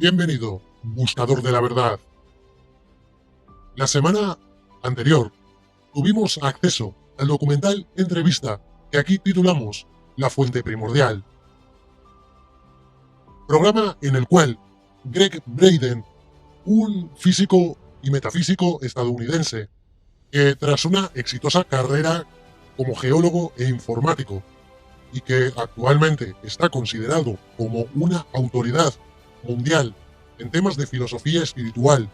Bienvenido, buscador de la verdad. La semana anterior tuvimos acceso al documental Entrevista, que aquí titulamos La Fuente Primordial. Programa en el cual Gregg Braden, un físico y metafísico estadounidense, que tras una exitosa carrera como geólogo e informático, y que actualmente está considerado como una autoridad mundial en temas de filosofía espiritual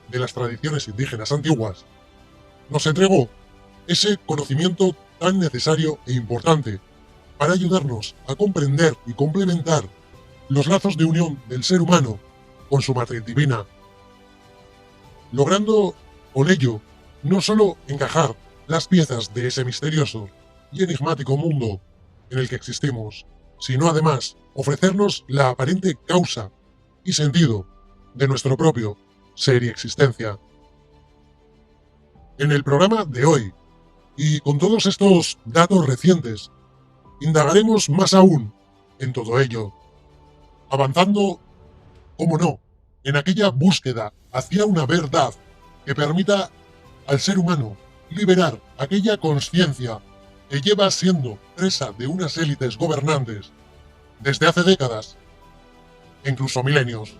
de las tradiciones indígenas antiguas, nos entregó ese conocimiento tan necesario e importante para ayudarnos a comprender y complementar los lazos de unión del ser humano con su matriz divina, logrando con ello no solo encajar las piezas de ese misterioso y enigmático mundo en el que existimos, sino además ofrecernos la aparente causa y sentido de nuestro propio ser y existencia. En el programa de hoy, y con todos estos datos recientes, indagaremos más aún en todo ello, avanzando, como no, en aquella búsqueda hacia una verdad que permita al ser humano liberar aquella conciencia que lleva siendo presa de unas élites gobernantes desde hace décadas e incluso milenios.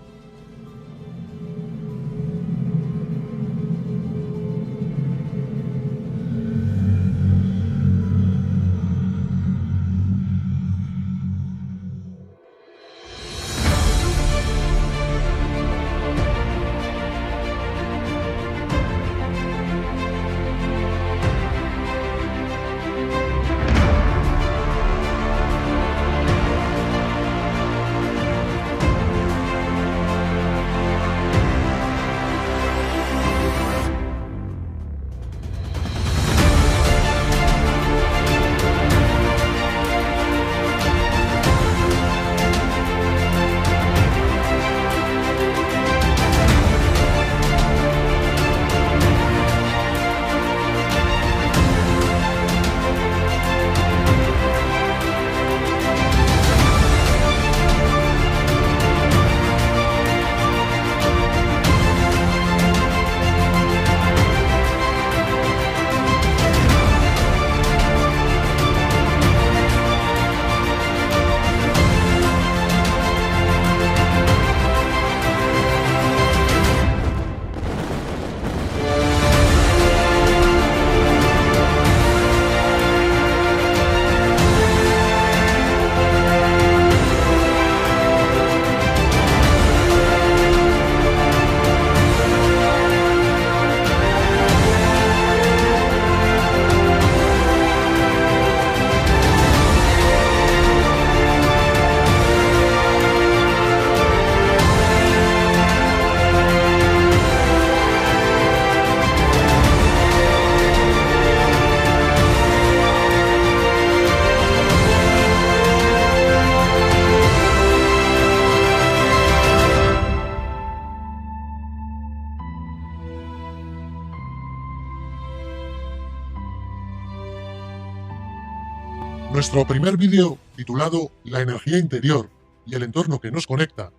Nuestro primer vídeo, titulado La energía interior y el entorno que nos conecta,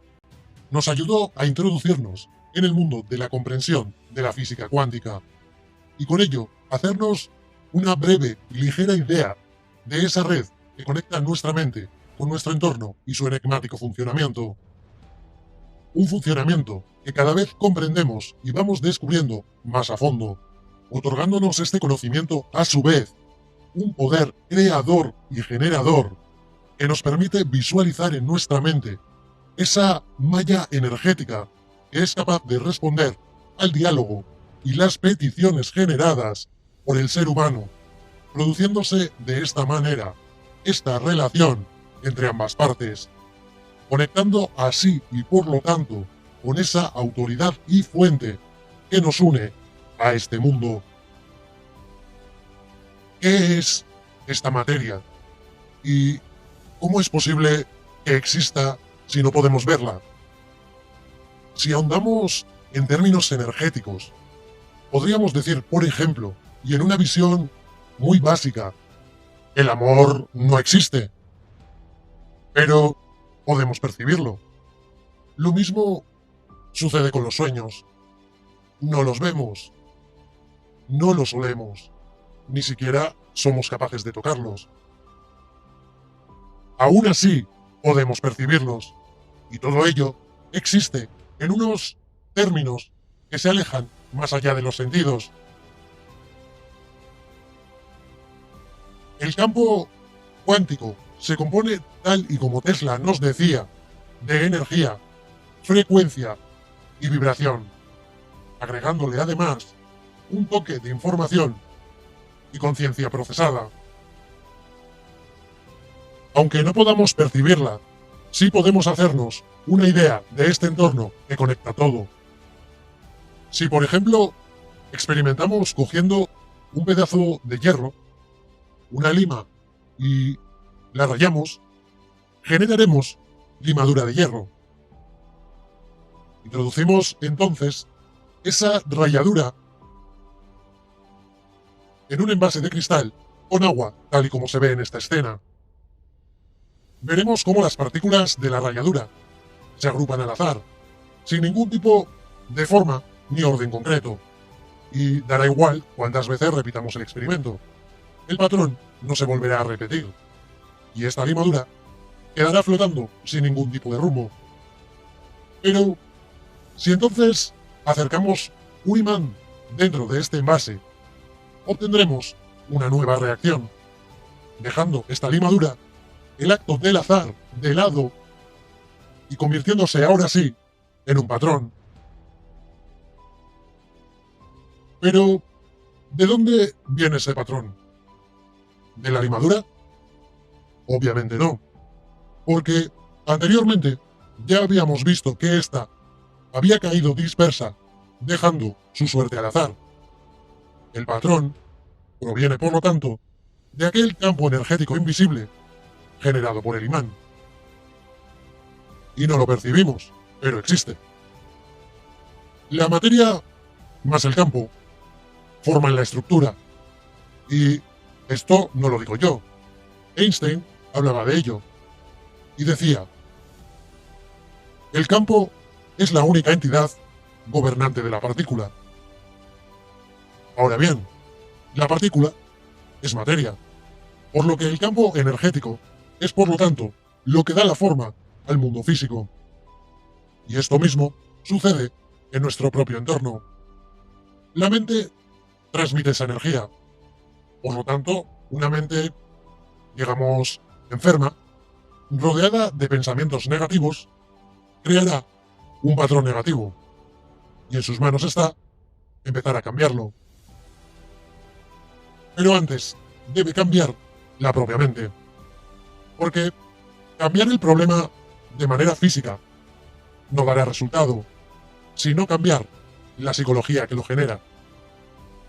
nos ayudó a introducirnos en el mundo de la comprensión de la física cuántica y con ello hacernos una breve y ligera idea de esa red que conecta nuestra mente con nuestro entorno y su enigmático funcionamiento. Un funcionamiento que cada vez comprendemos y vamos descubriendo más a fondo, otorgándonos este conocimiento a su vez un poder creador y generador que nos permite visualizar en nuestra mente esa malla energética que es capaz de responder al diálogo y las peticiones generadas por el ser humano, produciéndose de esta manera esta relación entre ambas partes, conectando así y por lo tanto con esa autoridad y fuente que nos une a este mundo. ¿Qué es esta materia? ¿Y cómo es posible que exista si no podemos verla? Si ahondamos en términos energéticos, podríamos decir, por ejemplo, y en una visión muy básica, el amor no existe, pero podemos percibirlo. Lo mismo Sucede con los sueños. No los vemos, no los olemos, ni siquiera somos capaces de tocarlos. Aún así, podemos percibirlos, y todo ello existe en unos términos que se alejan más allá de los sentidos. El campo cuántico se compone, tal y como Tesla nos decía, de energía, frecuencia y vibración, agregándole además un toque de información y conciencia procesada. Aunque no podamos percibirla, sí podemos hacernos una idea de este entorno que conecta todo. Si, por ejemplo, experimentamos cogiendo un pedazo de hierro, una lima, y la rayamos, generaremos limadura de hierro. Introducimos entonces esa ralladura en un envase de cristal con agua, tal y como se ve en esta escena. Veremos cómo las partículas de la ralladura se agrupan al azar, sin ningún tipo de forma ni orden concreto, y dará igual cuántas veces repitamos el experimento. El patrón no se volverá a repetir, y esta limadura quedará flotando sin ningún tipo de rumbo. Pero, si entonces acercamos un imán dentro de este envase, obtendremos una nueva reacción, dejando esta limadura el acto del azar de lado y convirtiéndose ahora sí en un patrón. Pero, ¿de dónde viene ese patrón? ¿De la limadura? Obviamente no, porque anteriormente ya habíamos visto que ésta había caído dispersa, dejando su suerte al azar. El patrón proviene, por lo tanto, de aquel campo energético invisible generado por el imán. Y no lo percibimos, pero existe. La materia más el campo forman la estructura. Y esto no lo digo yo. Einstein hablaba de ello y decía: el campo es la única entidad gobernante de la partícula. Ahora bien, la partícula es materia, por lo que el campo energético es, por lo tanto, lo que da la forma al mundo físico. Y esto mismo sucede en nuestro propio entorno. La mente transmite esa energía. Por lo tanto, una mente, digamos, enferma, rodeada de pensamientos negativos, creará un patrón negativo. Y en sus manos está empezar a cambiarlo. Pero antes, debe cambiar la propia mente. Porque cambiar el problema de manera física no dará resultado, sino cambiar la psicología que lo genera.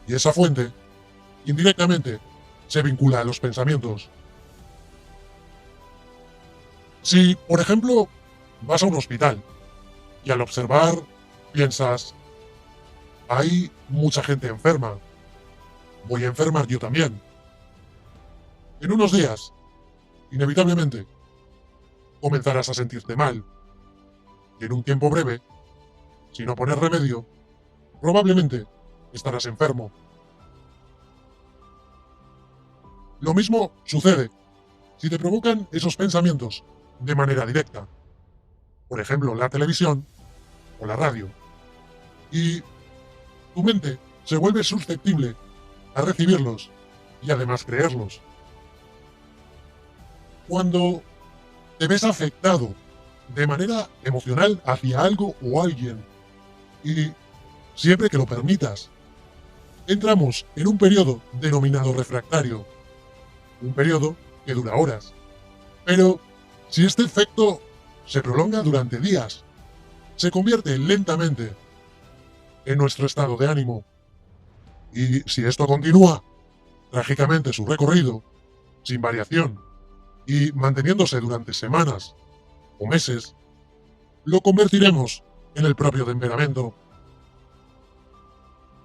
Y esa fuente, indirectamente, se vincula a los pensamientos. Si, por ejemplo, vas a un hospital y al observar piensas: hay mucha gente enferma, voy a enfermar yo también. En unos días, inevitablemente, comenzarás a sentirte mal. Y en un tiempo breve, si no pones remedio, probablemente estarás enfermo. Lo mismo sucede si te provocan esos pensamientos de manera directa. Por ejemplo, la televisión o la radio. Y tu mente se vuelve susceptible a recibirlos y además creerlos. Cuando te ves afectado de manera emocional hacia algo o alguien, y siempre que lo permitas, entramos en un periodo denominado refractario, un periodo que dura horas. Pero si este efecto se prolonga durante días, se convierte lentamente en nuestro estado de ánimo. Y si esto continúa trágicamente su recorrido, sin variación, y manteniéndose durante semanas o meses, lo convertiremos en el propio temperamento.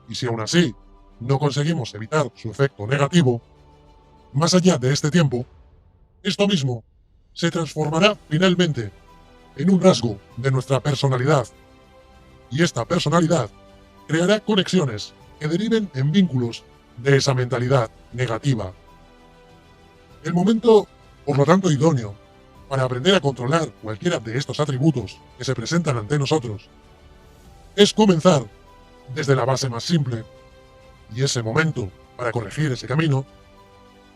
Y si aún así no conseguimos evitar su efecto negativo, más allá de este tiempo, esto mismo se transformará finalmente en un rasgo de nuestra personalidad, Y esta personalidad creará conexiones que deriven en vínculos de esa mentalidad negativa. El momento, por lo tanto, idóneo para aprender a controlar cualquiera de estos atributos que se presentan ante nosotros es comenzar desde la base más simple, y ese momento para corregir ese camino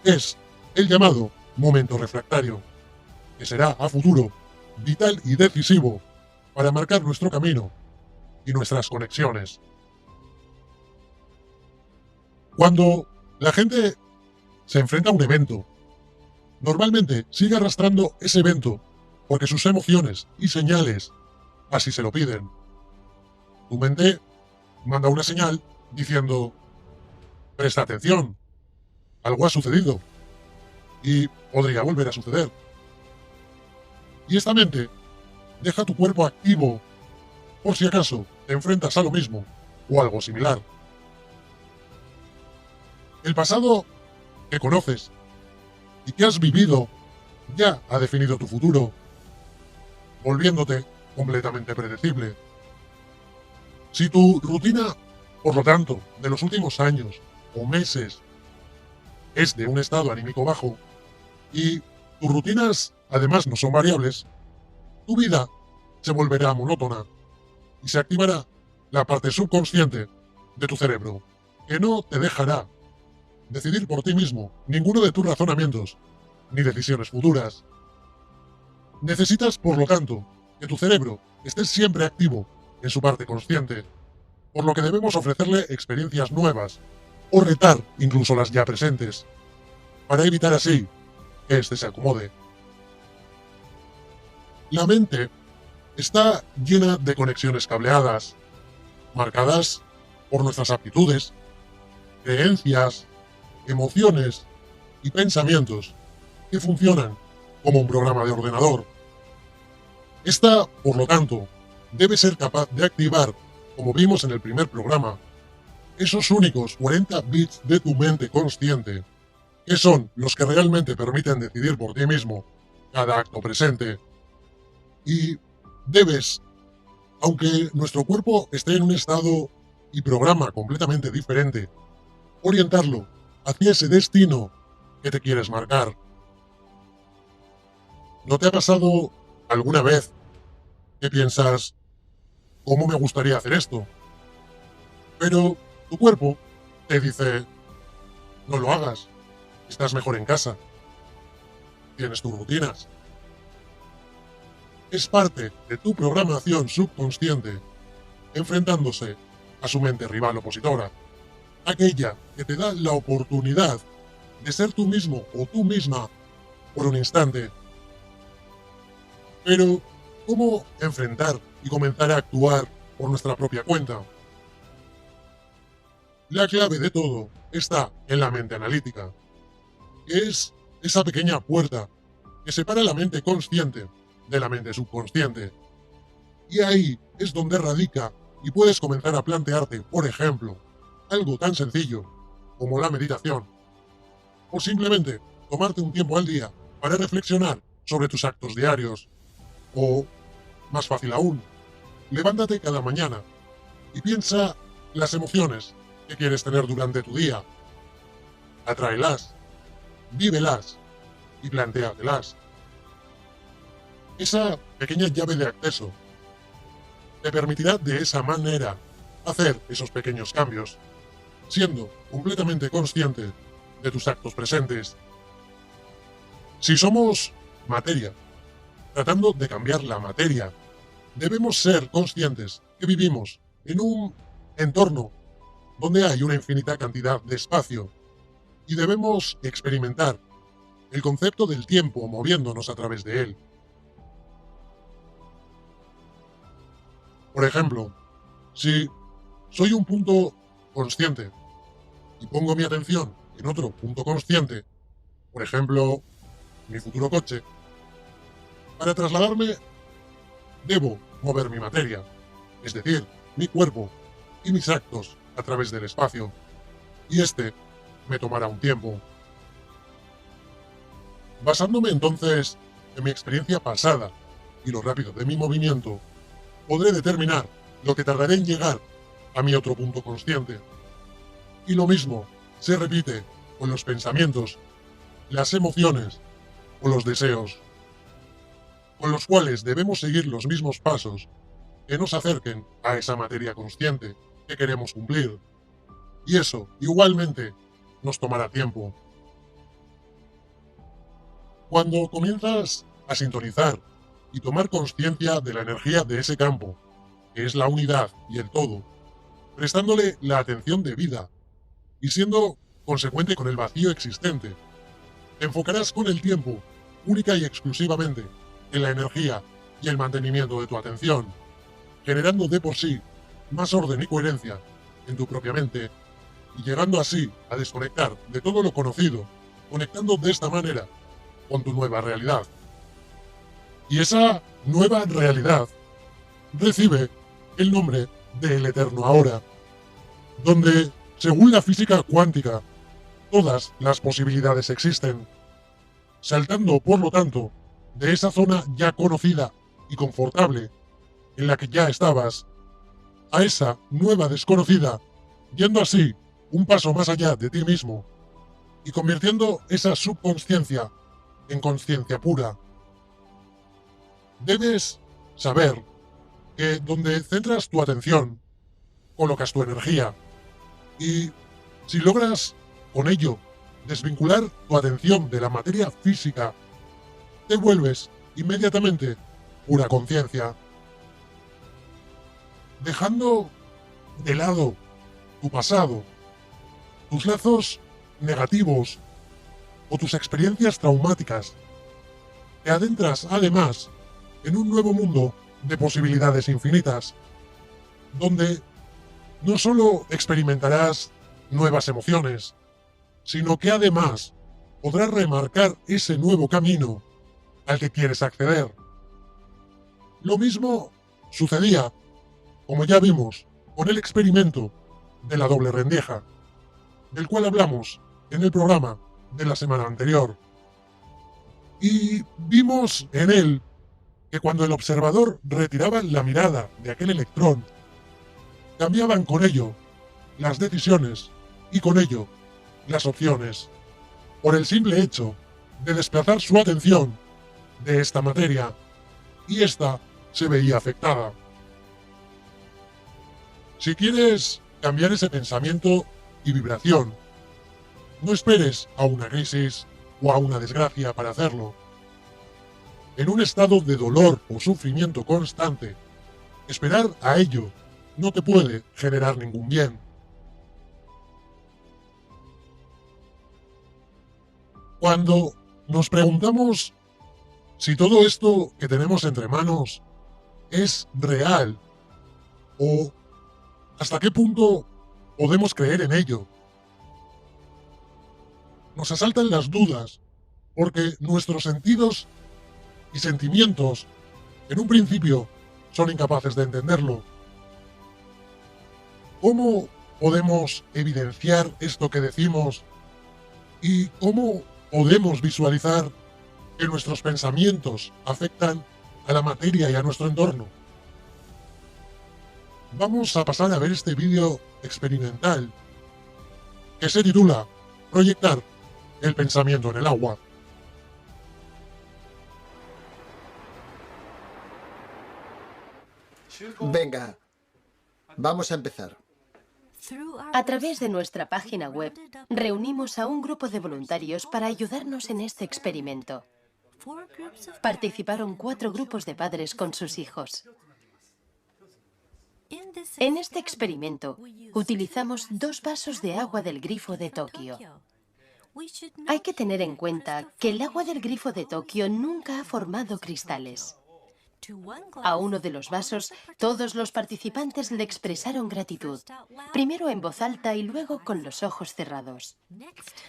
es el llamado momento refractario, que será a futuro vital y decisivo para marcar nuestro camino y nuestras conexiones. Cuando la gente se enfrenta a un evento, normalmente sigue arrastrando ese evento porque sus emociones y señales así se lo piden. Tu mente manda una señal diciendo: presta atención, algo ha sucedido y podría volver a suceder. Y esta mente deja tu cuerpo activo por si acaso te enfrentas a lo mismo o algo similar. El pasado que conoces y que has vivido ya ha definido tu futuro, volviéndote completamente predecible. Si tu rutina, por lo tanto, de los últimos años o meses es de un estado anímico bajo y tus rutinas además no son variables, tu vida se volverá monótona y se activará la parte subconsciente de tu cerebro, que no te dejará decidir por ti mismo ninguno de tus razonamientos ni decisiones futuras. Necesitas, por lo tanto, que tu cerebro esté siempre activo en su parte consciente, por lo que debemos ofrecerle experiencias nuevas o retar incluso las ya presentes, para evitar así que éste se acomode. La mente está llena de conexiones cableadas, marcadas por nuestras aptitudes, creencias, emociones y pensamientos que funcionan como un programa de ordenador. Esta, por lo tanto, debe ser capaz de activar, como vimos en el primer programa, esos únicos 40 bits de tu mente consciente, que son los que realmente permiten decidir por ti mismo cada acto presente. Y debes, aunque nuestro cuerpo esté en un estado y programa completamente diferente, orientarlo hacia ese destino que te quieres marcar. ¿No te ha pasado alguna vez que piensas: ¿cómo me gustaría hacer esto? Pero tu cuerpo te dice: no lo hagas, estás mejor en casa, tienes tus rutinas. Es parte de tu programación subconsciente enfrentándose a su mente rival opositora, aquella que te da la oportunidad de ser tú mismo o tú misma por un instante. Pero, ¿cómo enfrentar y comenzar a actuar por nuestra propia cuenta? La clave de todo está en la mente analítica, que es esa pequeña puerta que separa la mente consciente de la mente subconsciente. Y ahí es donde radica y puedes comenzar a plantearte, por ejemplo, algo tan sencillo como la meditación, o simplemente tomarte un tiempo al día para reflexionar sobre tus actos diarios, o, más fácil aún, levántate cada mañana y piensa las emociones que quieres tener durante tu día. Atráelas, vívelas y plantéatelas. Esa pequeña llave de acceso te permitirá de esa manera hacer esos pequeños cambios, siendo completamente consciente de tus actos presentes. Si somos materia, tratando de cambiar la materia, debemos ser conscientes que vivimos en un entorno donde hay una infinita cantidad de espacio y debemos experimentar el concepto del tiempo moviéndonos a través de él. Por ejemplo, si soy un punto consciente y pongo mi atención en otro punto consciente, por ejemplo, mi futuro coche, para trasladarme debo mover mi materia, es decir, mi cuerpo y mis actos a través del espacio, y este me tomará un tiempo. Basándome entonces en mi experiencia pasada y lo rápido de mi movimiento, podré determinar lo que tardaré en llegar a mi otro punto consciente. Y lo mismo se repite con los pensamientos, las emociones o los deseos, con los cuales debemos seguir los mismos pasos que nos acerquen a esa materia consciente que queremos cumplir. Y eso, igualmente, nos tomará tiempo. Cuando comienzas a sintonizar y tomar conciencia de la energía de ese campo, que es la unidad y el todo, prestándole la atención debida y siendo consecuente con el vacío existente, te enfocarás con el tiempo, única y exclusivamente, en la energía y el mantenimiento de tu atención, generando de por sí más orden y coherencia en tu propia mente y llegando así a desconectar de todo lo conocido, conectando de esta manera con tu nueva realidad. Y esa nueva realidad recibe el nombre de El Eterno Ahora, donde, según la física cuántica, todas las posibilidades existen, saltando, por lo tanto, de esa zona ya conocida y confortable en la que ya estabas, a esa nueva desconocida, yendo así un paso más allá de ti mismo y convirtiendo esa subconsciencia en conciencia pura. Debes saber que donde centras tu atención, colocas tu energía, y si logras con ello desvincular tu atención de la materia física, te vuelves inmediatamente pura conciencia, dejando de lado tu pasado, tus lazos negativos o tus experiencias traumáticas. Te adentras además en un nuevo mundo de posibilidades infinitas, donde no solo experimentarás nuevas emociones, sino que además podrás remarcar ese nuevo camino al que quieres acceder. Lo mismo sucedía, como ya vimos, con el experimento de la doble rendija, del cual hablamos en el programa de la semana anterior. Y vimos en él que cuando el observador retiraba la mirada de aquel electrón, cambiaban con ello las decisiones y con ello las opciones, por el simple hecho de desplazar su atención de esta materia, y ésta se veía afectada. Si quieres cambiar ese pensamiento y vibración, no esperes a una crisis o a una desgracia para hacerlo. En un estado de dolor o sufrimiento constante, esperar a ello no te puede generar ningún bien. Cuando nos preguntamos si todo esto que tenemos entre manos es real o hasta qué punto podemos creer en ello, nos asaltan las dudas porque nuestros sentidos y sentimientos en un principio son incapaces de entenderlo. ¿Cómo podemos evidenciar esto que decimos y cómo podemos visualizar que nuestros pensamientos afectan a la materia y a nuestro entorno? Vamos a pasar a ver este vídeo experimental que se titula Proyectar el pensamiento en el agua. Venga, vamos a empezar. A través de nuestra página web, reunimos a un grupo de voluntarios para ayudarnos en este experimento. Participaron 4 grupos de padres con sus hijos. En este experimento, utilizamos 2 vasos de agua del grifo de Tokio. Hay que tener en cuenta que el agua del grifo de Tokio nunca ha formado cristales. A uno de los vasos, todos los participantes le expresaron gratitud, primero en voz alta y luego con los ojos cerrados.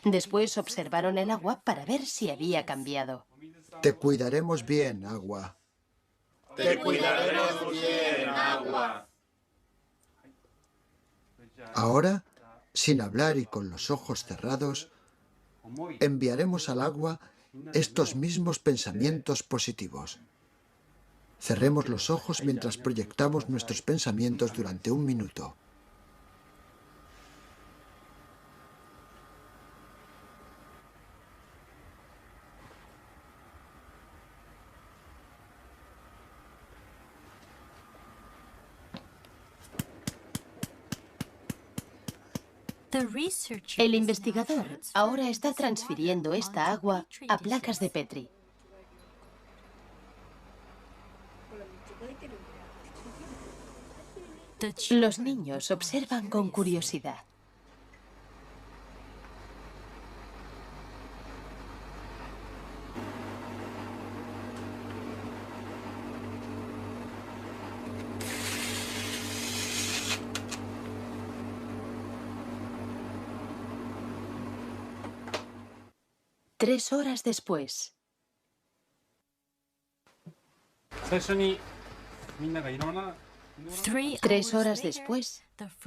Después observaron el agua para ver si había cambiado. Te cuidaremos bien, agua. Te cuidaremos bien, agua. Ahora, sin hablar y con los ojos cerrados, enviaremos al agua estos mismos pensamientos positivos. Cerremos los ojos mientras proyectamos nuestros pensamientos durante 1 minuto. El investigador ahora está transfiriendo esta agua a placas de Petri. Los niños observan con curiosidad. Tres horas después. 3 horas después,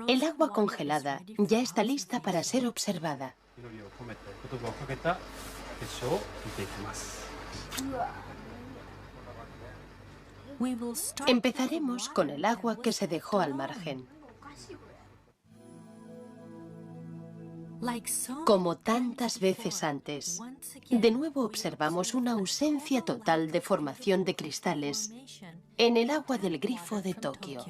el agua congelada ya está lista para ser observada. Empezaremos con el agua que se dejó al margen. Como tantas veces antes, de nuevo observamos una ausencia total de formación de cristales en el agua del grifo de Tokio.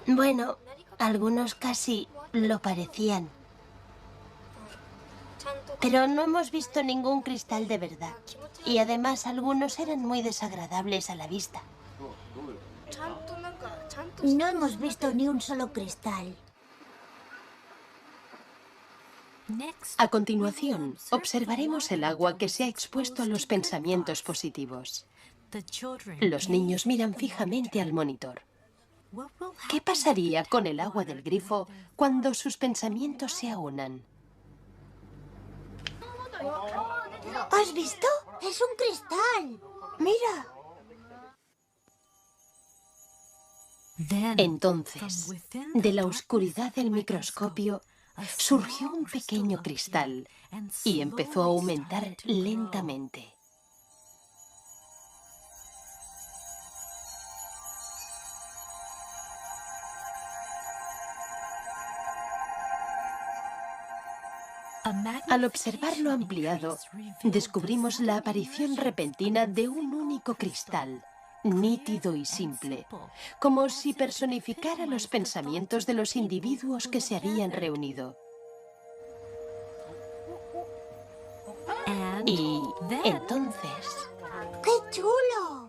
Bueno, algunos casi lo parecían. Pero no hemos visto ningún cristal de verdad. Y además algunos eran muy desagradables a la vista. No hemos visto ni un solo cristal. A continuación, observaremos el agua que se ha expuesto a los pensamientos positivos. Los niños miran fijamente al monitor. ¿Qué pasaría con el agua del grifo cuando sus pensamientos se aunan? ¿Has visto? ¡Es un cristal! ¡Mira! Entonces, de la oscuridad del microscopio, surgió un pequeño cristal y empezó a aumentar lentamente. Al observarlo ampliado, descubrimos la aparición repentina de un único cristal, nítido y simple, como si personificara los pensamientos de los individuos que se habían reunido. Y entonces... ¡Qué chulo!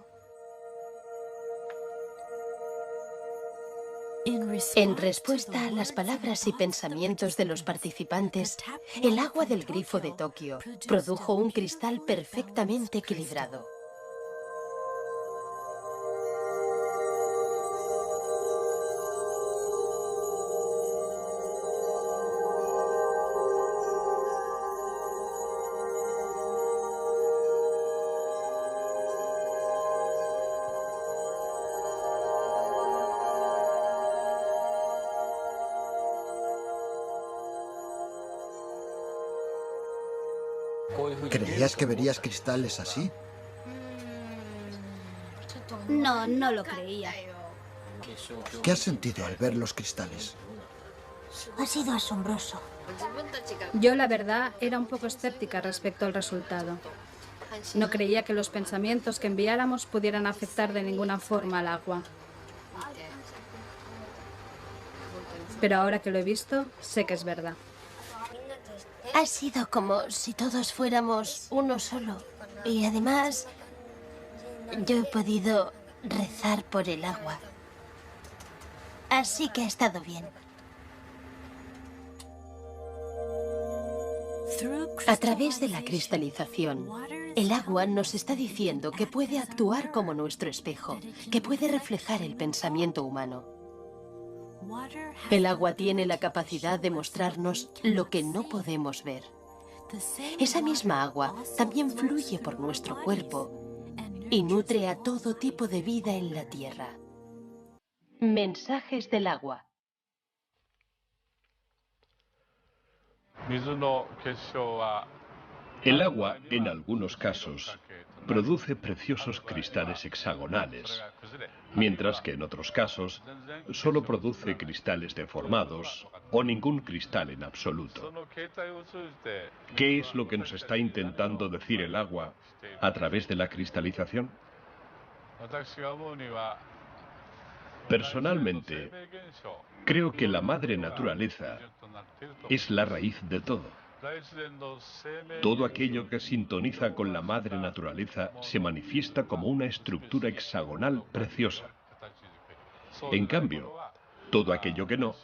En respuesta a las palabras y pensamientos de los participantes, el agua del grifo de Tokio produjo un cristal perfectamente equilibrado. ¿Creías que verías cristales así? No, no lo creía. ¿Qué has sentido al ver los cristales? Ha sido asombroso. Yo, la verdad, era un poco escéptica respecto al resultado. No creía que los pensamientos que enviáramos pudieran afectar de ninguna forma al agua. Pero ahora que lo he visto, sé que es verdad. Ha sido como si todos fuéramos uno solo. Y además, yo he podido rezar por el agua. Así que ha estado bien. A través de la cristalización, el agua nos está diciendo que puede actuar como nuestro espejo, que puede reflejar el pensamiento humano. El agua tiene la capacidad de mostrarnos lo que no podemos ver. Esa misma agua también fluye por nuestro cuerpo y nutre a todo tipo de vida en la Tierra. Mensajes del agua. El agua, en algunos casos, produce preciosos cristales hexagonales, mientras que en otros casos solo produce cristales deformados o ningún cristal en absoluto. ¿Qué es lo que nos está intentando decir el agua a través de la cristalización? Personalmente, creo que la madre naturaleza es la raíz de todo. Todo aquello que sintoniza con la madre naturaleza se manifiesta como una estructura hexagonal preciosa. En cambio, todo aquello que no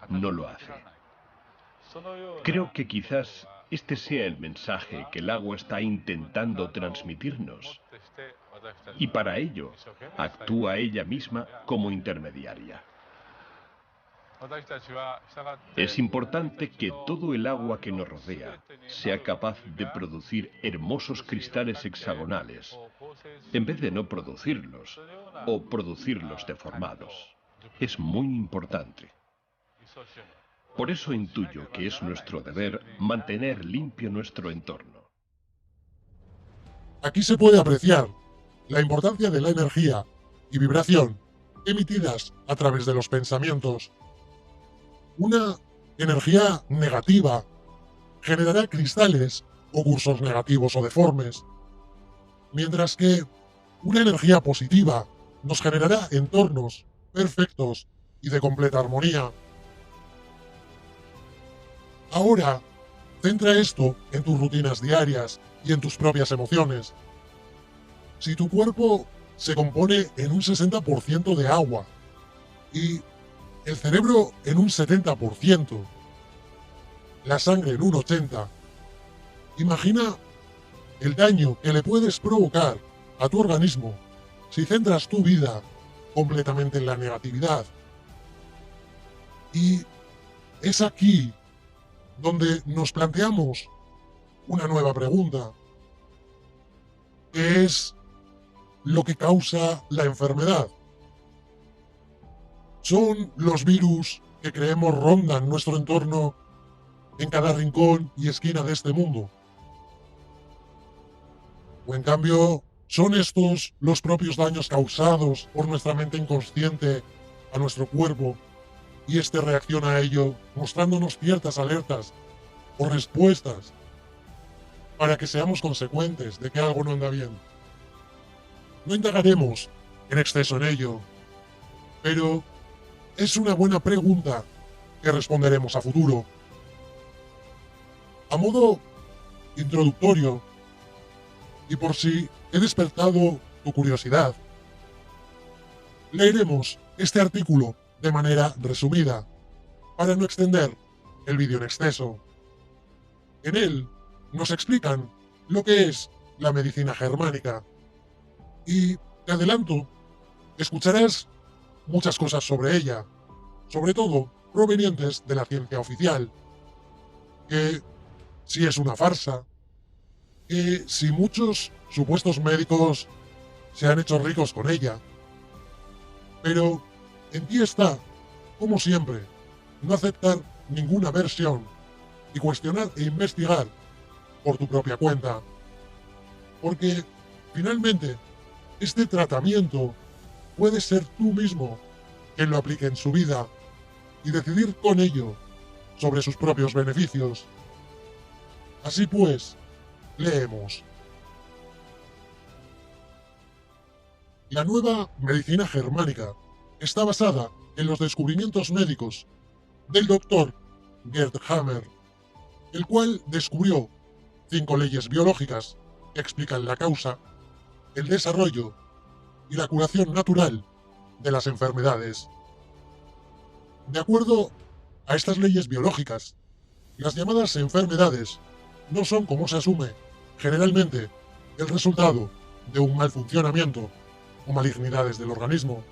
lo hace. Creo que quizás este sea el mensaje que el agua está intentando transmitirnos. Y para ello, actúa ella misma como intermediaria. Es importante que todo el agua que nos rodea sea capaz de producir hermosos cristales hexagonales, en vez de no producirlos o producirlos deformados. Es muy importante. Por eso intuyo que es nuestro deber mantener limpio nuestro entorno. Aquí se puede apreciar la importancia de la energía y vibración emitidas a través de los pensamientos. Una energía negativa generará cristales o cursos negativos o deformes, mientras que una energía positiva nos generará entornos perfectos y de completa armonía. Ahora, centra esto en tus rutinas diarias y en tus propias emociones. Si tu cuerpo se compone en un 60% de agua y el cerebro en un 70%, la sangre en un 80%, imagina el daño que le puedes provocar a tu organismo si centras tu vida completamente en la negatividad. Y es aquí donde nos planteamos una nueva pregunta. ¿Qué es lo que causa la enfermedad? ¿Son los virus que creemos rondan nuestro entorno en cada rincón y esquina de este mundo? ¿O en cambio, son estos los propios daños causados por nuestra mente inconsciente a nuestro cuerpo y este reacciona a ello mostrándonos ciertas alertas o respuestas para que seamos consecuentes de que algo no anda bien? No indagaremos en exceso en ello, pero es una buena pregunta que responderemos a futuro. A modo introductorio, y por si he despertado tu curiosidad, leeremos este artículo de manera resumida, para no extender el vídeo en exceso. En él nos explican lo que es la medicina germánica, y te adelanto, escucharás muchas cosas sobre ella, sobre todo provenientes de la ciencia oficial, que si es una farsa, que si muchos supuestos médicos se han hecho ricos con ella. Pero en ti está, como siempre, no aceptar ninguna versión y cuestionar e investigar por tu propia cuenta. Porque, finalmente, este tratamiento puede ser tú mismo quien lo aplique en su vida y decidir con ello sobre sus propios beneficios. Así pues, leemos. La nueva medicina germánica está basada en los descubrimientos médicos del doctor Gerd Hammer, el cual descubrió 5 leyes biológicas que explican la causa, el desarrollo y la curación natural de las enfermedades. De acuerdo a estas leyes biológicas, las llamadas enfermedades no son, como se asume, generalmente el resultado de un mal funcionamiento o malignidades del organismo,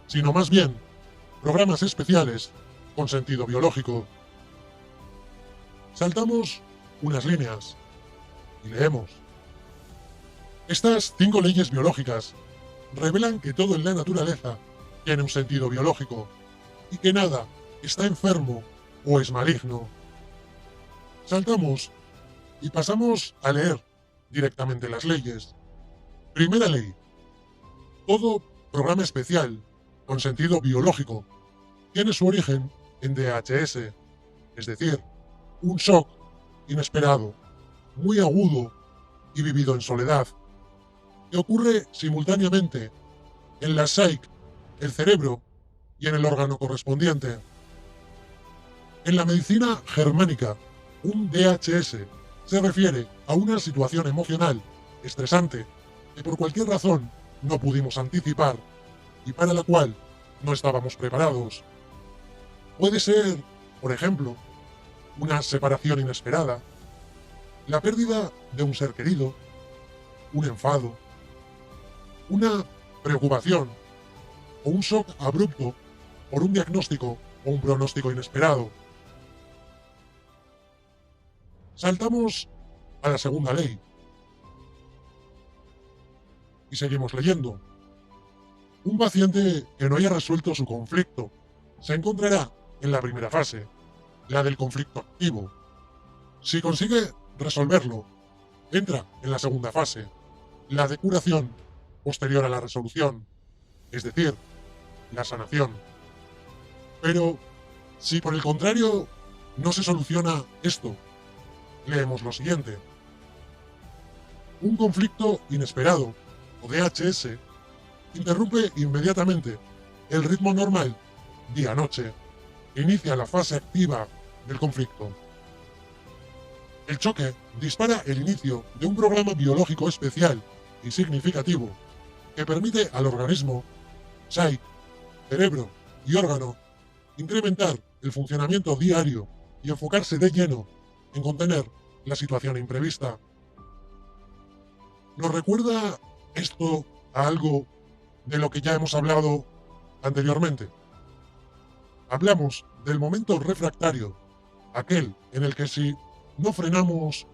sino más bien programas especiales con sentido biológico. Saltamos unas líneas y leemos. Estas 5 leyes biológicas revelan que todo en la naturaleza tiene un sentido biológico y que nada está enfermo o es maligno. Saltamos y pasamos a leer directamente las leyes. Primera ley. Todo programa especial con sentido biológico tiene su origen en DHS, es decir, un shock inesperado, muy agudo y vivido en soledad, que ocurre simultáneamente en la psique, el cerebro y en el órgano correspondiente. En la medicina germánica, un DHS se refiere a una situación emocional estresante que por cualquier razón no pudimos anticipar y para la cual no estábamos preparados. Puede ser, por ejemplo, una separación inesperada, la pérdida de un ser querido, un enfado, una preocupación o un shock abrupto por un diagnóstico o un pronóstico inesperado. Saltamos a la segunda ley y seguimos leyendo. Un paciente que no haya resuelto su conflicto se encontrará en la primera fase, la del conflicto activo. Si consigue resolverlo, entra en la segunda fase, la de curación posterior a la resolución, es decir, la sanación. Pero, si por el contrario no se soluciona esto, leemos lo siguiente. Un conflicto inesperado, o DHS, interrumpe inmediatamente el ritmo normal día-noche e inicia la fase activa del conflicto. El choque dispara el inicio de un programa biológico especial y significativo que permite al organismo, psique, cerebro y órgano incrementar el funcionamiento diario y enfocarse de lleno en contener la situación imprevista. ¿Nos recuerda esto a algo de lo que ya hemos hablado anteriormente? Hablamos del momento refractario, aquel en el que si no frenamos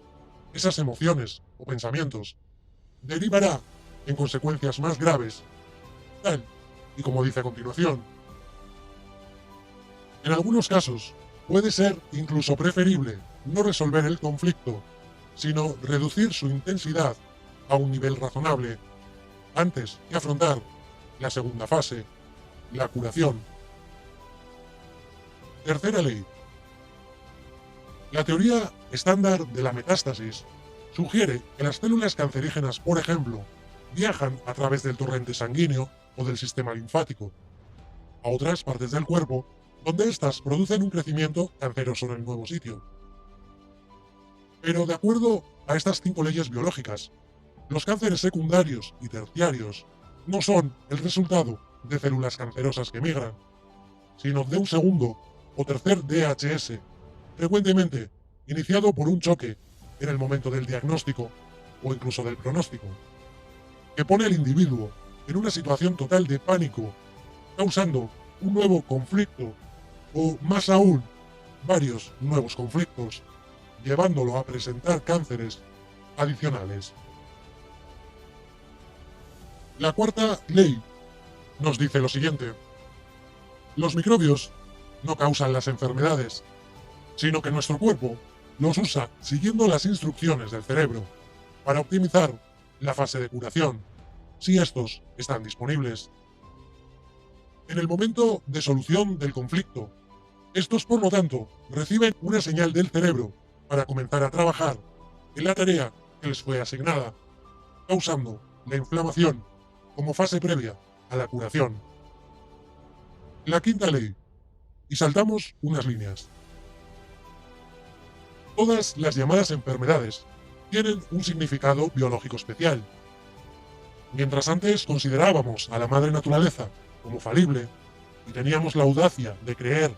esas emociones o pensamientos, derivará en consecuencias más graves, tal y como dice a continuación. En algunos casos, puede ser incluso preferible no resolver el conflicto, sino reducir su intensidad a un nivel razonable, antes que afrontar la segunda fase, la curación. Tercera ley. La teoría estándar de la metástasis sugiere que las células cancerígenas, por ejemplo, viajan a través del torrente sanguíneo o del sistema linfático a otras partes del cuerpo, donde éstas producen un crecimiento canceroso en el nuevo sitio. Pero de acuerdo a estas 5 leyes biológicas, los cánceres secundarios y terciarios no son el resultado de células cancerosas que migran, sino de un segundo o tercer DHS, frecuentemente iniciado por un choque en el momento del diagnóstico o incluso del pronóstico, que pone al individuo en una situación total de pánico, causando un nuevo conflicto o, más aún, varios nuevos conflictos, llevándolo a presentar cánceres adicionales. La cuarta ley nos dice lo siguiente. Los microbios no causan las enfermedades, sino que nuestro cuerpo los usa siguiendo las instrucciones del cerebro para optimizar la fase de curación, si estos están disponibles. En el momento de solución del conflicto, estos, por lo tanto, reciben una señal del cerebro para comenzar a trabajar en la tarea que les fue asignada, causando la inflamación como fase previa a la curación. La quinta ley. Y saltamos unas líneas. Todas las llamadas enfermedades tienen un significado biológico especial. Mientras antes considerábamos a la madre naturaleza como falible y teníamos la audacia de creer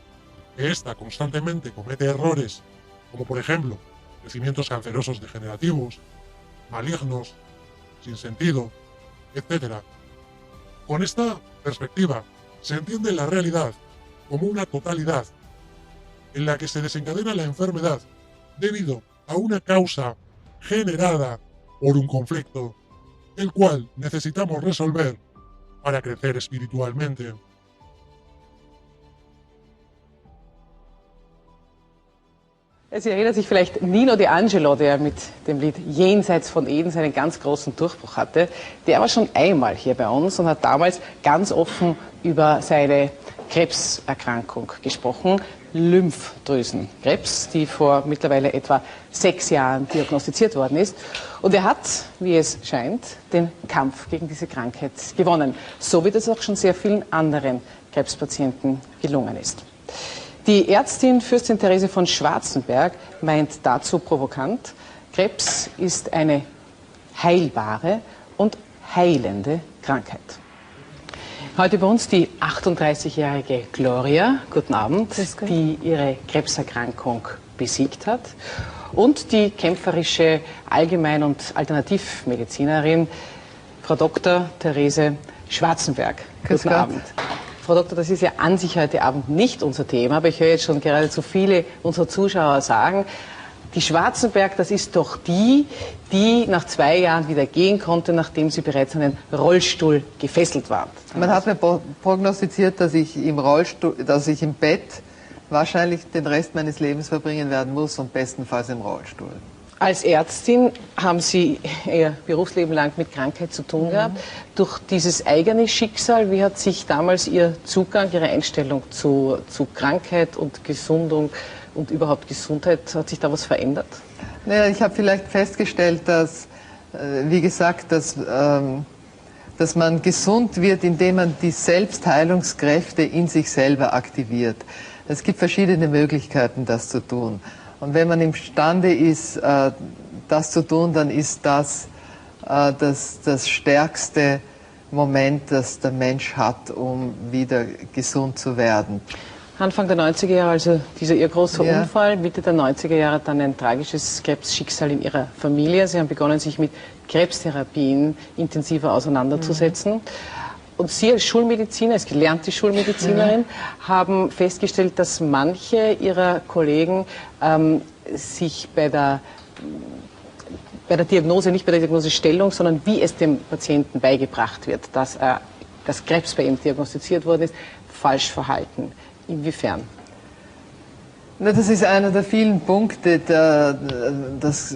que ésta constantemente comete errores, como por ejemplo crecimientos cancerosos degenerativos, malignos, sin sentido, etc. Con esta perspectiva se entiende la realidad como una totalidad en la que se desencadena la enfermedad debido a una causa generada por un conflicto, el cual necesitamos resolver para crecer espiritualmente. Sie erinnert sich vielleicht Nino D'Angelo, der mit dem Lied Jenseits von Eden seinen ganz großen Durchbruch hatte. Der war schon einmal hier bei uns und hat damals ganz offen über seine Krebserkrankung gesprochen. Lymphdrüsenkrebs, die vor mittlerweile etwa 6 Jahren diagnostiziert worden ist. Und er hat, wie es scheint, den Kampf gegen diese Krankheit gewonnen. So wie das auch schon sehr vielen anderen Krebspatienten gelungen ist. Die Ärztin Fürstin Therese von Schwarzenberg meint dazu provokant, Krebs ist eine heilbare und heilende Krankheit. Heute bei uns die 38-jährige Gloria, guten Abend, die ihre Krebserkrankung besiegt hat. Und die kämpferische Allgemein- und Alternativmedizinerin, Frau Dr. Therese Schwarzenberg. Guten Abend. Frau Doktor, das ist ja an sich heute Abend nicht unser Thema, aber ich höre jetzt schon geradezu viele unserer Zuschauer sagen, die Schwarzenberg, das ist doch die nach 2 Jahren wieder gehen konnte, nachdem sie bereits an den Rollstuhl gefesselt war. Man hat mir prognostiziert, dass ich im Rollstuhl, dass ich im Bett wahrscheinlich den Rest meines Lebens verbringen werden muss und bestenfalls im Rollstuhl. Als Ärztin haben Sie Ihr Berufsleben lang mit Krankheit zu tun gehabt. Durch dieses eigene Schicksal, wie hat sich damals Ihr Zugang, Ihre Einstellung zu Krankheit und Gesundung und überhaupt Gesundheit, hat sich da was verändert? Naja, ich habe vielleicht festgestellt, dass, wie gesagt, dass man gesund wird, indem man die Selbstheilungskräfte in sich selber aktiviert. Es gibt verschiedene Möglichkeiten, das zu tun. Und wenn man imstande ist, das zu tun, dann ist das das stärkste Moment, das der Mensch hat, um wieder gesund zu werden. Anfang der 90er Jahre, also dieser Ihr großer Unfall, Mitte der 90er Jahre dann ein tragisches Krebsschicksal in Ihrer Familie. Sie haben begonnen, sich mit Krebstherapien intensiver auseinanderzusetzen. Und Sie als Schulmediziner, als gelernte Schulmedizinerin, haben festgestellt, dass manche Ihrer Kollegen sich bei der Diagnose, nicht bei der Diagnosestellung, sondern wie es dem Patienten beigebracht wird, dass Krebs bei ihm diagnostiziert worden ist, falsch verhalten. Inwiefern? Na, das ist einer der vielen Punkte, das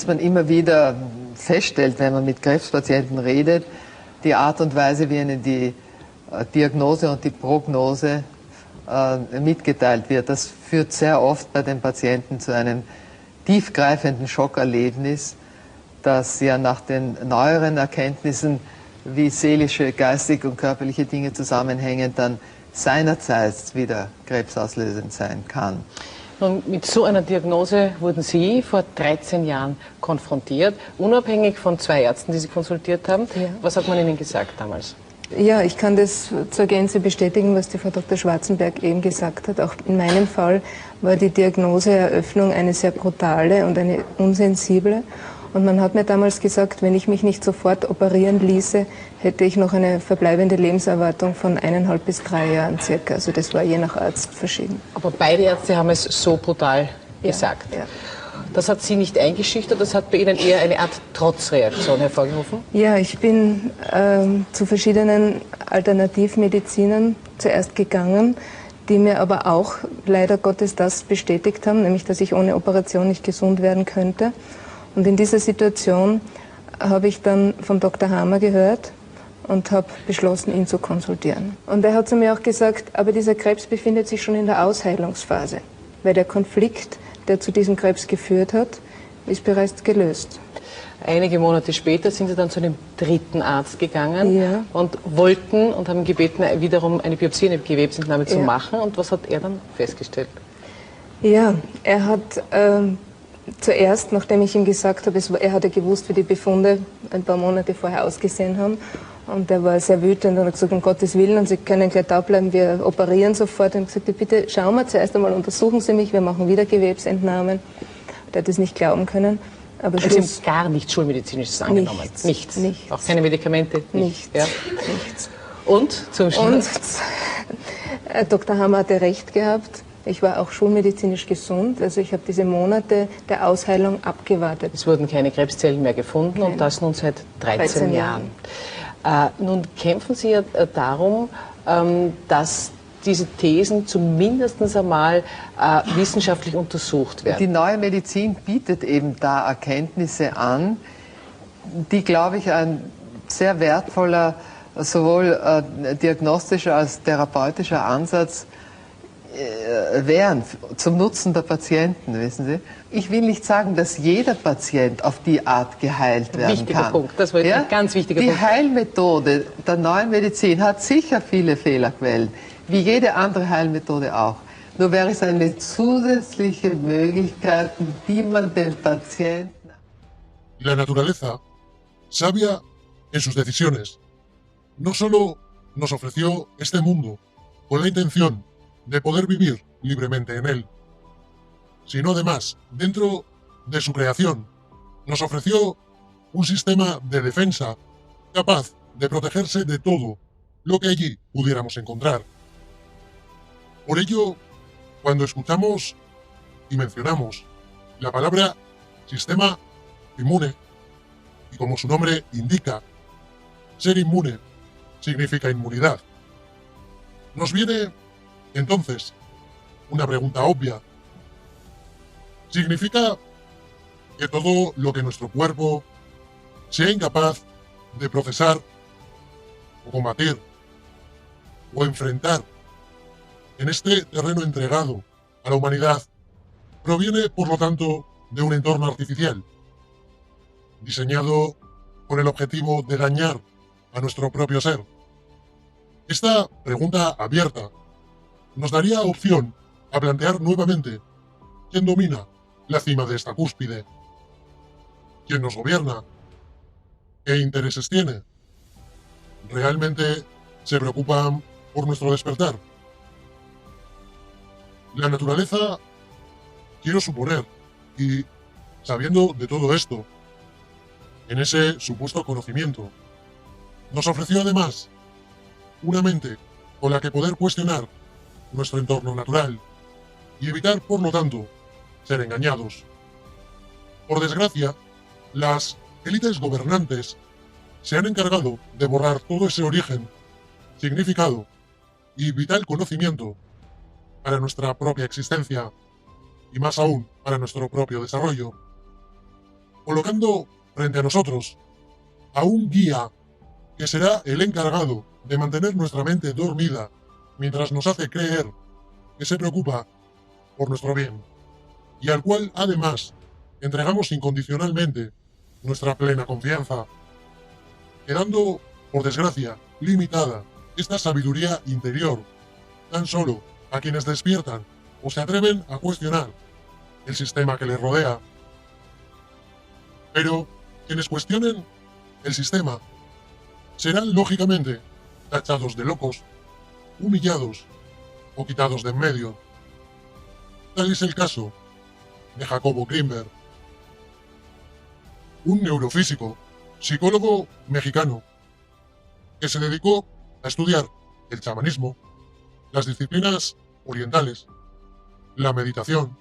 man immer wieder feststellt, wenn man mit Krebspatienten redet. Die Art und Weise, wie ihnen die Diagnose und die Prognose mitgeteilt wird, das führt sehr oft bei den Patienten zu einem tiefgreifenden Schockerlebnis, das ja nach den neueren Erkenntnissen, wie seelische, geistige und körperliche Dinge zusammenhängen, dann seinerzeit wieder krebsauslösend sein kann. Und mit so einer Diagnose wurden Sie vor 13 Jahren konfrontiert, unabhängig von 2 Ärzten, die Sie konsultiert haben. Ja. Was hat man Ihnen gesagt damals? Ja, ich kann das zur Gänze bestätigen, was die Frau Dr. Schwarzenberg eben gesagt hat. Auch in meinem Fall war die Diagnoseeröffnung eine sehr brutale und eine unsensible. Und man hat mir damals gesagt, wenn ich mich nicht sofort operieren ließe, hätte ich noch eine verbleibende Lebenserwartung von 1,5 bis 3 Jahren circa. Also das war je nach Arzt verschieden. Aber beide Ärzte haben es so brutal gesagt. Ja. Das hat Sie nicht eingeschüchtert, das hat bei Ihnen eher eine Art Trotzreaktion hervorgerufen? Ja, ich bin zu verschiedenen Alternativmedizinern zuerst gegangen, die mir aber auch leider Gottes das bestätigt haben, nämlich dass ich ohne Operation nicht gesund werden könnte. Und in dieser Situation habe ich dann vom Dr. Hammer gehört und habe beschlossen, ihn zu konsultieren. Und er hat zu mir auch gesagt, aber dieser Krebs befindet sich schon in der Ausheilungsphase, weil der Konflikt, der zu diesem Krebs geführt hat, ist bereits gelöst. Einige Monate später sind Sie dann zu einem 3. Arzt gegangen und wollten und haben gebeten, wiederum eine Biopsie, eine Gewebsentnahme zu machen. Und was hat er dann festgestellt? Ja, er hat zuerst, nachdem ich ihm gesagt habe, er hatte gewusst, wie die Befunde ein paar Monate vorher ausgesehen haben. Und er war sehr wütend und hat gesagt, um Gottes Willen, und Sie können gleich da bleiben, wir operieren sofort. Und gesagt, bitte schauen wir zuerst einmal, untersuchen Sie mich, wir machen wieder Gewebsentnahmen. Er hat es nicht glauben können. Aber Sie haben gar nichts Schulmedizinisches angenommen? Nichts. Nichts. Auch keine Medikamente? Nichts. Ja. Nichts. Und zum Schluss? Und Dr. Hammer hatte recht gehabt. Ich war auch schulmedizinisch gesund, also ich habe diese Monate der Ausheilung abgewartet. Es wurden keine Krebszellen mehr gefunden und das nun seit 13 Jahren. Nun kämpfen Sie ja darum, dass diese Thesen zumindest einmal wissenschaftlich untersucht werden. Die neue Medizin bietet eben da Erkenntnisse an, die, glaube ich, ein sehr wertvoller, sowohl diagnostischer als therapeutischer Ansatz wären, zum Nutzen der Patienten, wissen Sie. Ich will nicht sagen, dass jeder Patient auf die Art geheilt werden Wichtiger kann. Punkt, das war ein ganz wichtiger Punkt. Die Heilmethode der neuen Medizin hat sicher viele Fehlerquellen, wie jede andere Heilmethode auch. Nur wäre es eine zusätzliche Möglichkeit, die man den Patienten... La naturaleza, sabia en sus decisiones, no solo nos ofreció este mundo con la intención de poder vivir libremente en él, sino además, dentro de su creación, nos ofreció un sistema de defensa capaz de protegerse de todo lo que allí pudiéramos encontrar. Por ello, cuando escuchamos y mencionamos la palabra sistema inmune, y como su nombre indica, ser inmune significa inmunidad, nos viene entonces una pregunta obvia. ¿Significa que todo lo que nuestro cuerpo sea incapaz de procesar o combatir o enfrentar en este terreno entregado a la humanidad proviene, por lo tanto, de un entorno artificial, diseñado con el objetivo de dañar a nuestro propio ser? Esta pregunta abierta nos daría opción a plantear nuevamente quién domina la cima de esta cúspide, quién nos gobierna, qué intereses tiene, ¿realmente se preocupan por nuestro despertar? La naturaleza, quiero suponer, y sabiendo de todo esto, en ese supuesto conocimiento, nos ofreció además una mente con la que poder cuestionar nuestro entorno natural y evitar, por lo tanto, ser engañados. Por desgracia, las élites gobernantes se han encargado de borrar todo ese origen, significado y vital conocimiento para nuestra propia existencia y más aún para nuestro propio desarrollo, colocando frente a nosotros a un guía que será el encargado de mantener nuestra mente dormida mientras nos hace creer que se preocupa por nuestro bien, y al cual, además, entregamos incondicionalmente nuestra plena confianza, quedando, por desgracia, limitada esta sabiduría interior tan solo a quienes despiertan o se atreven a cuestionar el sistema que les rodea. Pero quienes cuestionen el sistema serán, lógicamente, tachados de locos, humillados o quitados de en medio. Tal es el caso de Jacobo Grinberg, un neurofísico, psicólogo mexicano, que se dedicó a estudiar el chamanismo, las disciplinas orientales, la meditación,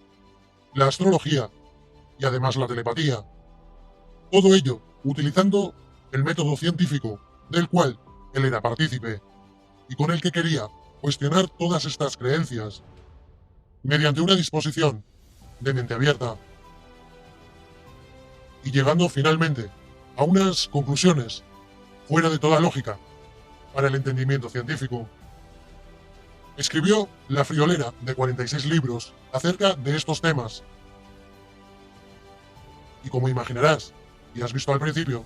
la astrología y además la telepatía. Todo ello utilizando el método científico del cual él era partícipe y con el que quería cuestionar todas estas creencias mediante una disposición de mente abierta y llegando finalmente a unas conclusiones fuera de toda lógica para el entendimiento científico. Escribió La friolera de 46 libros acerca de estos temas. Y como imaginarás, y has visto al principio,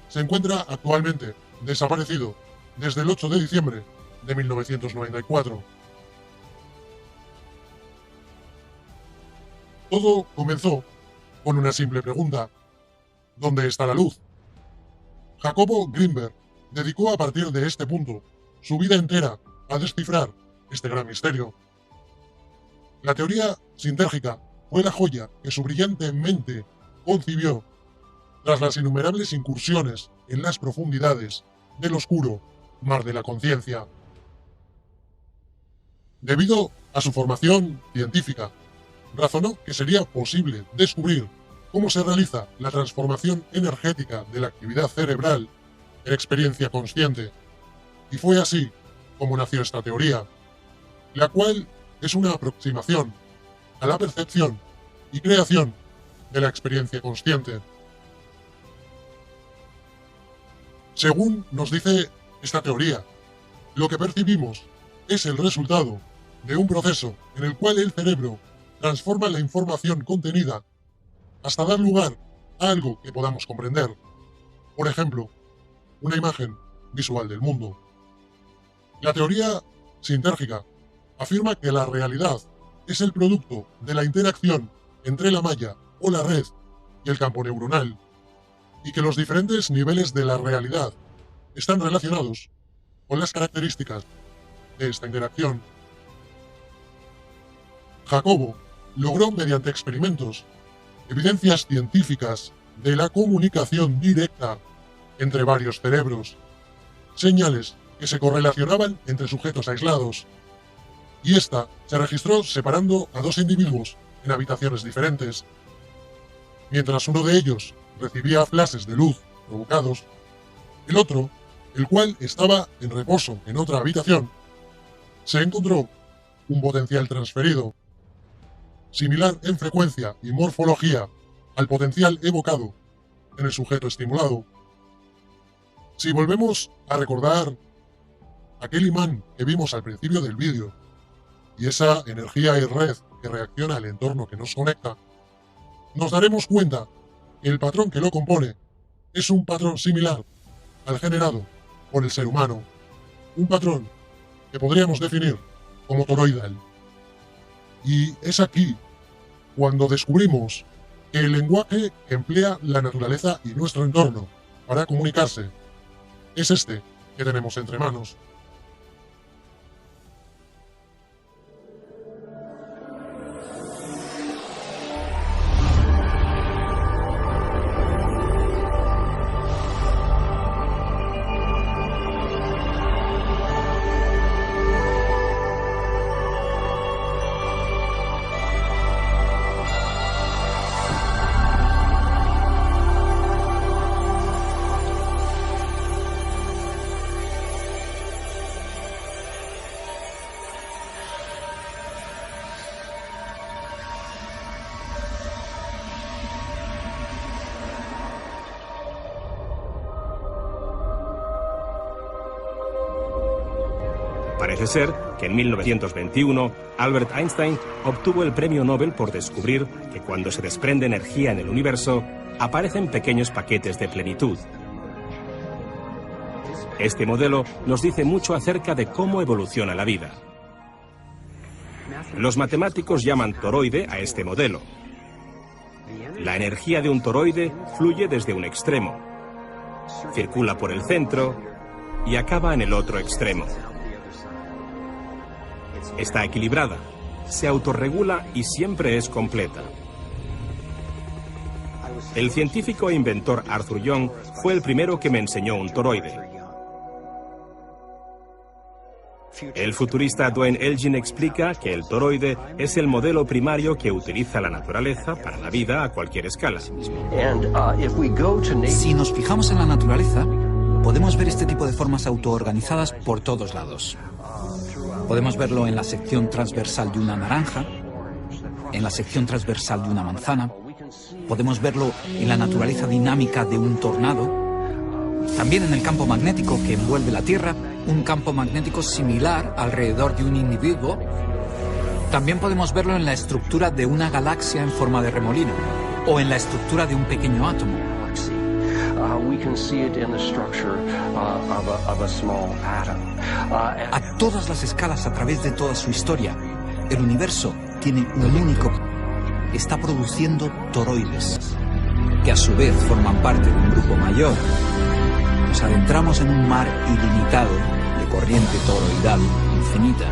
se encuentra actualmente desaparecido desde el 8 de diciembre de 1994. Todo comenzó con una simple pregunta: ¿dónde está la luz? Jacobo Grinberg dedicó a partir de este punto su vida entera a descifrar este gran misterio. La teoría sintérgica fue la joya que su brillante mente concibió tras las innumerables incursiones en las profundidades del oscuro mar de la conciencia. Debido a su formación científica, razonó que sería posible descubrir cómo se realiza la transformación energética de la actividad cerebral en experiencia consciente, y fue así como nació esta teoría, la cual es una aproximación a la percepción y creación de la experiencia consciente. Según nos dice esta teoría, lo que percibimos es el resultado de un proceso en el cual el cerebro transforma la información contenida hasta dar lugar a algo que podamos comprender. Por ejemplo, una imagen visual del mundo. La teoría sintérgica afirma que la realidad es el producto de la interacción entre la malla o la red y el campo neuronal, y que los diferentes niveles de la realidad están relacionados con las características de esta interacción. Jacobo logró mediante experimentos evidencias científicas de la comunicación directa entre varios cerebros, señales que se correlacionaban entre sujetos aislados, y esta se registró separando a dos individuos en habitaciones diferentes. Mientras uno de ellos recibía flashes de luz provocados, el otro, el cual estaba en reposo en otra habitación, se encontró un potencial transferido, similar en frecuencia y morfología al potencial evocado en el sujeto estimulado. Si volvemos a recordar aquel imán que vimos al principio del vídeo y esa energía y red que reacciona al entorno que nos conecta, nos daremos cuenta que el patrón que lo compone es un patrón similar al generado por el ser humano, un patrón que podríamos definir como toroidal. Y es aquí cuando descubrimos que el lenguaje que emplea la naturaleza y nuestro entorno para comunicarse es este que tenemos entre manos. Parece ser que en 1921 Albert Einstein obtuvo el premio Nobel por descubrir que cuando se desprende energía en el universo, aparecen pequeños paquetes de plenitud. Este modelo nos dice mucho acerca de cómo evoluciona la vida. Los matemáticos llaman toroide a este modelo. La energía de un toroide fluye desde un extremo, circula por el centro y acaba en el otro extremo. Está equilibrada, se autorregula y siempre es completa. El científico e inventor Arthur Young fue el primero que me enseñó un toroide. El futurista Duane Elgin explica que el toroide es el modelo primario que utiliza la naturaleza para la vida a cualquier escala. Si nos fijamos en la naturaleza, podemos ver este tipo de formas autoorganizadas por todos lados. Podemos verlo en la sección transversal de una naranja, en la sección transversal de una manzana, podemos verlo en la naturaleza dinámica de un tornado, también en el campo magnético que envuelve la Tierra, un campo magnético similar alrededor de un individuo. También podemos verlo en la estructura de una galaxia en forma de remolino, o en la estructura de un pequeño átomo. A todas las escalas, a través de toda su historia, el universo tiene un único... Está produciendo toroides, que a su vez forman parte de un grupo mayor. Nos adentramos en un mar ilimitado de corriente toroidal infinita.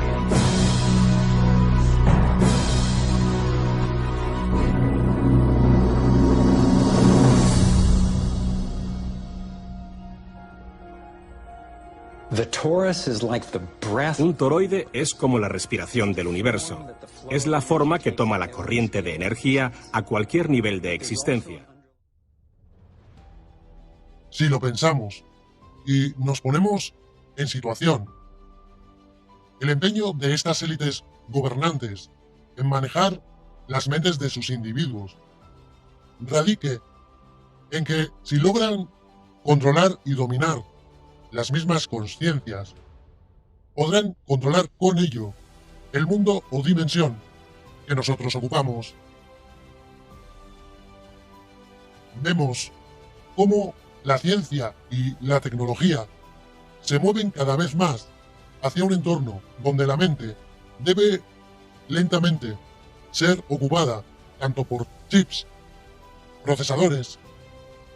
Un toroide es como la respiración del universo. Es la forma que toma la corriente de energía a cualquier nivel de existencia. Si lo pensamos y nos ponemos en situación, el empeño de estas élites gobernantes en manejar las mentes de sus individuos radique en que si logran controlar y dominar las mismas conciencias, podrán controlar con ello el mundo o dimensión que nosotros ocupamos. Vemos cómo la ciencia y la tecnología se mueven cada vez más hacia un entorno donde la mente debe lentamente ser ocupada tanto por chips, procesadores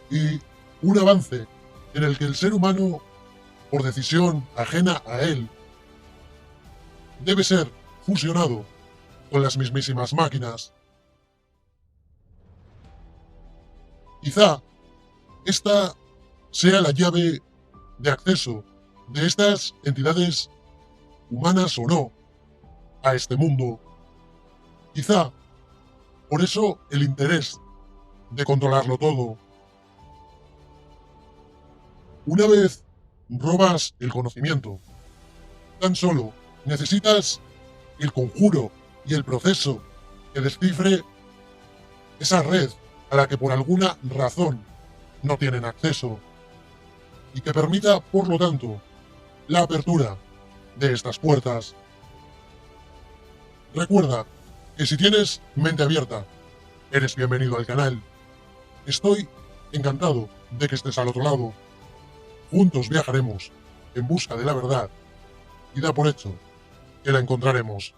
y un avance en el que el ser humano, por decisión ajena a él, debe ser fusionado con las mismísimas máquinas. Quizá esta sea la llave de acceso de estas entidades, humanas o no, a este mundo. Quizá por eso el interés de controlarlo todo. Una vez robas el conocimiento, tan solo necesitas el conjuro y el proceso que descifre esa red a la que por alguna razón no tienen acceso y que permita, por lo tanto, la apertura de estas puertas. Recuerda que si tienes mente abierta, eres bienvenido al canal. Estoy encantado de que estés al otro lado. Juntos viajaremos en busca de la verdad y da por hecho que la encontraremos.